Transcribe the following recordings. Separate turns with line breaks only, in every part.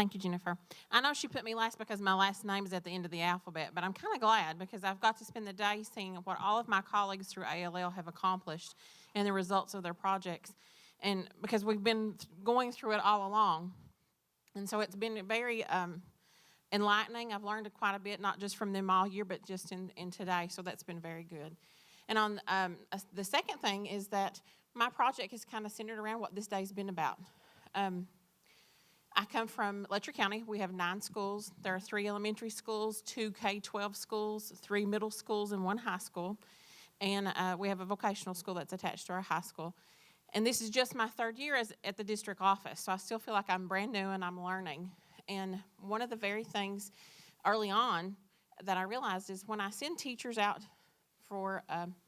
Thank you, Jennifer. I know she put me last because my last name is at the end of the alphabet, but I'm kind of glad because I've got to spend the day seeing what all of my colleagues through ALL have accomplished and the results of their projects. And because we've been going through it all along. And so it's been very enlightening. I've learned quite a bit, not just from them all year, but just in today. So that's been very good. And on the second thing is that my project is kind of centered around what this day's been about. I come from Letcher County. We have 9 schools. There are 3 elementary schools, 2 K-12 schools, 3 middle schools, and 1 high school. And we have a vocational school that's attached to our high school. And this is just my 3rd year at the district office, so I still feel like I'm brand new and I'm learning. And one of the very things early on that I realized is when I send teachers out for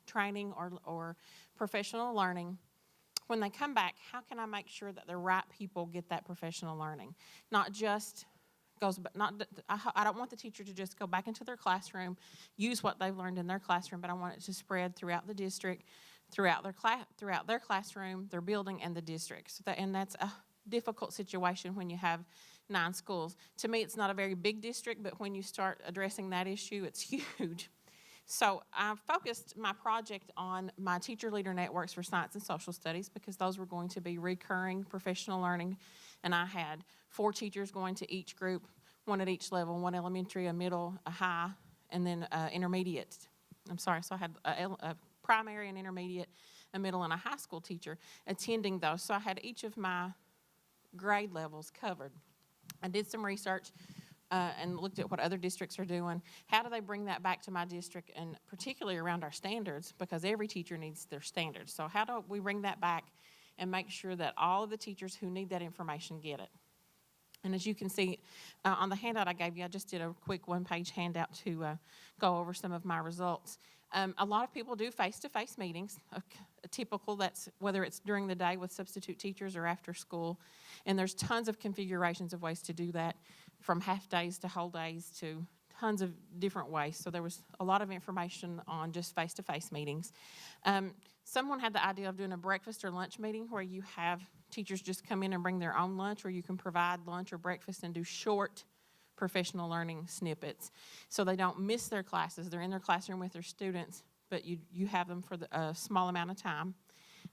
training or professional learning, when they come back, how can I make sure that the right people get that professional learning? I don't want the teacher to just go back into their classroom, use what they've learned in their classroom, but I want it to spread throughout the district, throughout their classroom, their building, and the district. And that's a difficult situation when you have 9 schools. To me, it's not a very big district, but when you start addressing that issue, it's huge. So I focused my project on my teacher leader networks for science and social studies because those were going to be recurring professional learning. And I had 4 teachers going to each group, 1 at each level, 1 elementary, a middle, a high, and then intermediate. So I had a primary and intermediate, a middle, and a high school teacher attending those. So I had each of my grade levels covered. I did some research and looked at what other districts are doing. How do they bring that back to my district, and particularly around our standards, because every teacher needs their standards. So how do we bring that back and make sure that all of the teachers who need that information get it? And as you can see on the handout I gave you, I just did a quick 1-page handout to go over some of my results. A lot of people do face-to-face meetings, typical, that's whether it's during the day with substitute teachers or after school. And there's tons of configurations of ways to do that, from half days to whole days to tons of different ways. So there was a lot of information on just face-to-face meetings. Someone had the idea of doing a breakfast or lunch meeting where you have teachers just come in and bring their own lunch, or you can provide lunch or breakfast and do short professional learning snippets so they don't miss their classes. They're in their classroom with their students, but you have them for a small amount of time.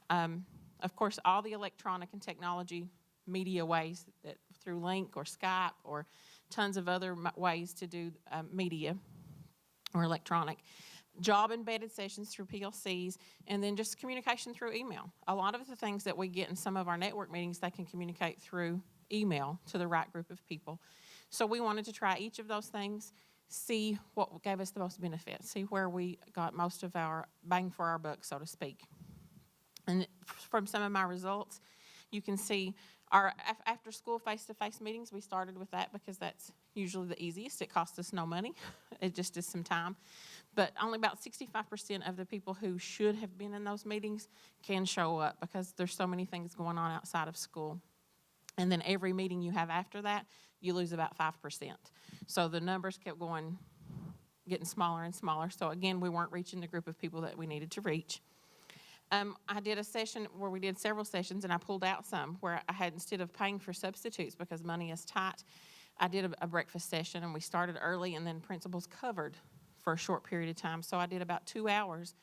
Of course, all the electronic and technology media ways, that through Link or Skype or tons of other ways to do media or electronic. Job embedded sessions through PLCs, and then just communication through email. A lot of the things that we get in some of our network meetings, they can communicate through email to the right group of people. So we wanted to try each of those things, see what gave us the most benefit, see where we got most of our bang for our buck, so to speak. And from some of my results, you can see our after-school face-to-face meetings. We started with that because that's usually the easiest. It costs us no money. It just is some time. But only about 65% of the people who should have been in those meetings can show up because there's so many things going on outside of school. And then every meeting you have after that, you lose about 5%. So the numbers kept getting smaller and smaller. So again, we weren't reaching the group of people that we needed to reach. I did a session where we did several sessions, and I pulled out some where I had, instead of paying for substitutes because money is tight, I did a breakfast session, and we started early, and then principals covered for a short period of time. So I did about 2 hours,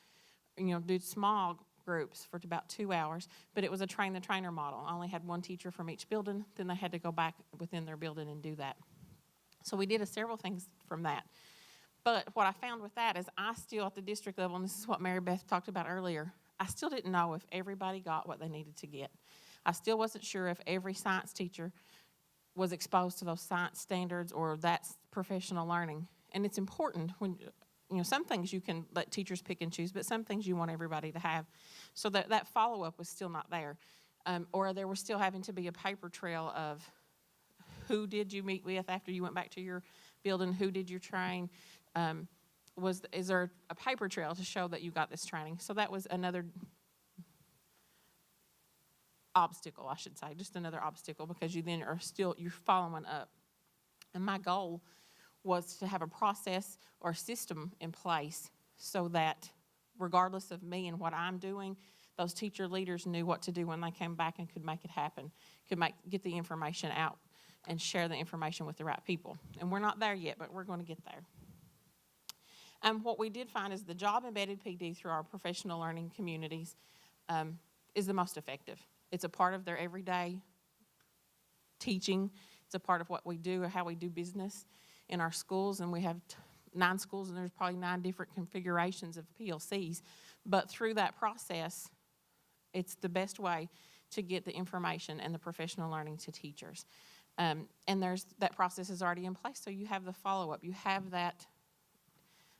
did small groups for about 2 hours, but it was a train-the-trainer model. I only had 1 teacher from each building, then they had to go back within their building and do that. So we did several things from that. But what I found with that is I still, at the district level, and this is what Mary Beth talked about earlier, I still didn't know if everybody got what they needed to get. I still wasn't sure if every science teacher was exposed to those science standards or that's professional learning. And it's important when, some things you can let teachers pick and choose, but some things you want everybody to have. So that follow-up was still not there. Or there was still having to be a paper trail of who did you meet with after you went back to your building, who did you train, is there a paper trail to show that you got this training? So that was another obstacle, I should say, just another obstacle, because you then you're following up. And my goal was to have a process or system in place so that regardless of me and what I'm doing, those teacher leaders knew what to do when they came back and could make it happen, get the information out and share the information with the right people. And we're not there yet, but we're going to get there. What we did find is the job-embedded PD through our professional learning communities is the most effective. It's a part of their everyday teaching. It's a part of what we do or how we do business in our schools, and we have 9 schools, and there's probably 9 different configurations of PLCs. But through that process, it's the best way to get the information and the professional learning to teachers. And that process is already in place, so you have the follow-up. You have that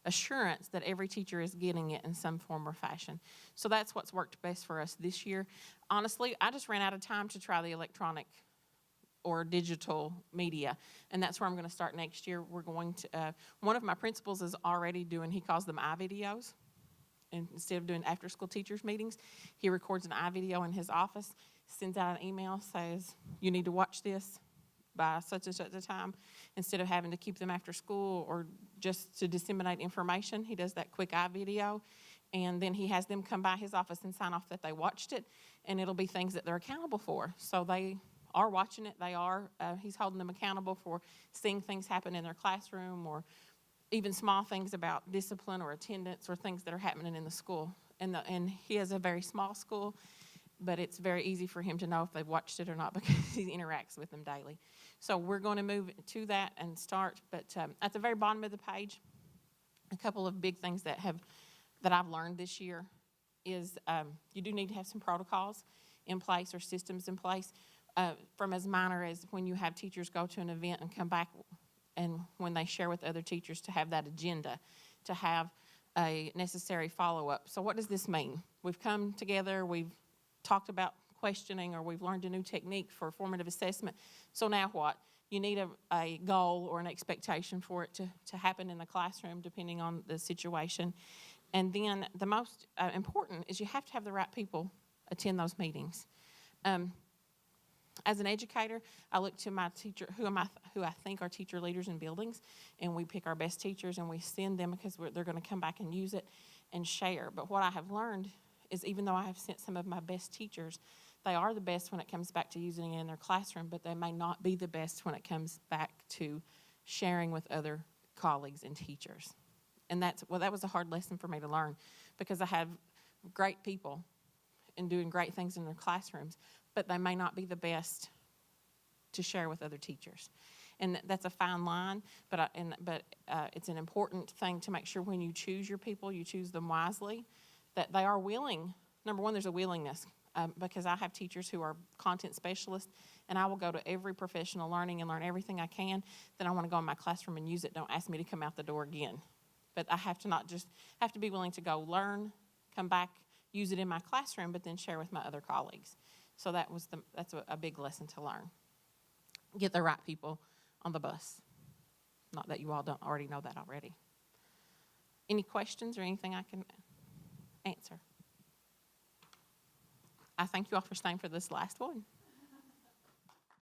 assurance that every teacher is getting it in some form or fashion. So that's what's worked best for us this year. Honestly, I just ran out of time to try the electronic or digital media, and that's where I'm going to start next year. We're going to, one of my principals is already doing, he calls them iVideos, and instead of doing after-school teachers meetings, he records an iVideo in his office, sends out an email, says, you need to watch this by such and such a time. Instead of having to keep them after school or just to disseminate information, he does that quick iVideo, and then he has them come by his office and sign off that they watched it, and it'll be things that they're accountable for. So they are watching it. He's holding them accountable for seeing things happen in their classroom, or even small things about discipline or attendance or things that are happening in the school. And he has a very small school, but it's very easy for him to know if they've watched it or not because he interacts with them daily. So we're going to move to that and start. But at the very bottom of the page, a couple of big things that I've learned this year is you do need to have some protocols in place or systems in place, from as minor as when you have teachers go to an event and come back, and when they share with other teachers, to have that agenda, to have a necessary follow-up. So what does this mean? We've come together, we've talked about questioning, or we've learned a new technique for formative assessment. So now what? You need a goal or an expectation for it to happen in the classroom, depending on the situation. And then the most important is you have to have the right people attend those meetings. As an educator, I look to my teacher, who I think are teacher leaders in buildings, and we pick our best teachers and we send them because they're going to come back and use it and share. But what I have learned is, even though I have sent some of my best teachers, they are the best when it comes back to using it in their classroom, but they may not be the best when it comes back to sharing with other colleagues and teachers. And that was a hard lesson for me to learn, because I have great people and doing great things in their classrooms, but they may not be the best to share with other teachers. And that's a fine line, but it's an important thing to make sure when you choose your people, you choose them wisely, that they are willing. Number one, there's a willingness, because I have teachers who are content specialists, and I will go to every professional learning and learn everything I can. Then I want to go in my classroom and use it. Don't ask me to come out the door again. But I have to be willing to go learn, come back, use it in my classroom, but then share with my other colleagues. So that's a big lesson to learn. Get the right people on the bus. Not that you all don't already know that already. Any questions or anything I can answer? I thank you all for staying for this last one.